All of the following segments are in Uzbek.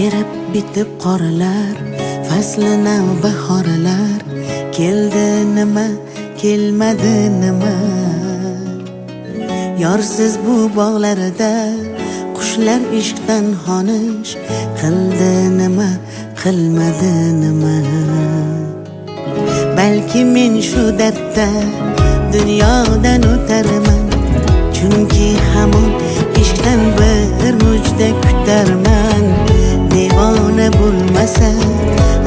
Erib bitib qoralar, faslina bahorlar, keldi nima, kelmadi nima. Yorsiz bu bog'larida qushlar ishqdan xonish, qildi nima, qilmadi nima. Balki men shu dardda dunyodan o'tarman, chunki hamon ishqdan bir mujda kutarman. Devona bo'lmasa,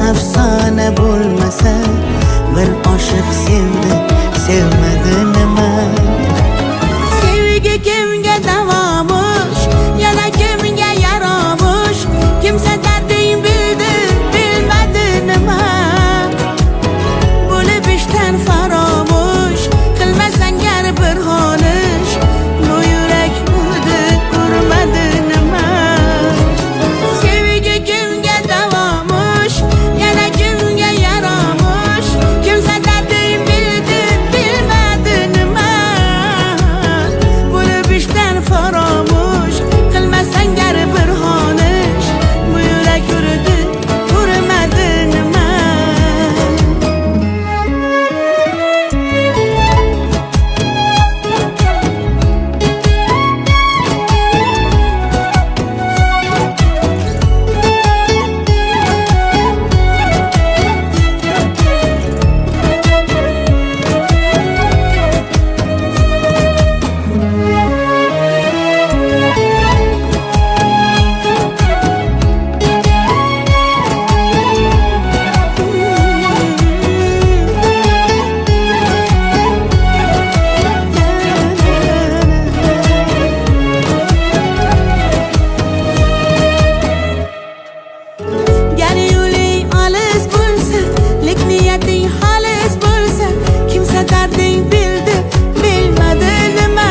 afsona bo'lmasa, bir oshiq sevdi, sevmadi nima. Sevgi kimga davomish, yana kimga yaromish, kimsa darding bildi, bilmadi nima. Bo'lib ishdan faromush, qilmasang gar bir xonish, bu yurak urdi, urmadi nima. Sevgi kimga davomish, yana kimga yaromish, kimsa darding bildi, bilmadi nima. Bo'lib ishdan faromush, qilmasang gar bir xonish, bu yurak urdi, urmadi nima. Gar yo'ling olis bo'lsa, lek niyating xolis bo'lsa, kimsa darding bildi, bilmadi nima.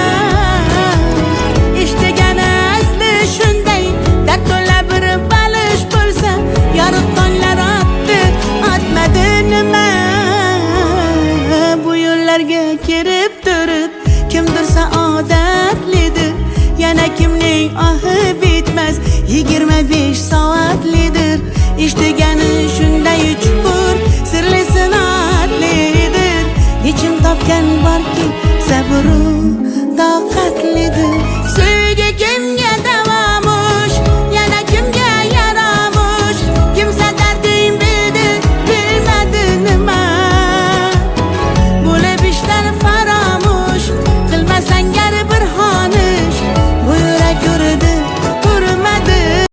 Eshitgani asli shunday, dard to'la bir balish bo'lsa, yorug' tonglar otdi, otmadi nima. Bu yo'llarga kirib turib, kimdir saodatlidir, yana kimning ohi bitmas, 25 soatlidir. Eshitgani shunday chuqur, sirli sinatlidir. Yechim topgan borki, sabru toqatli.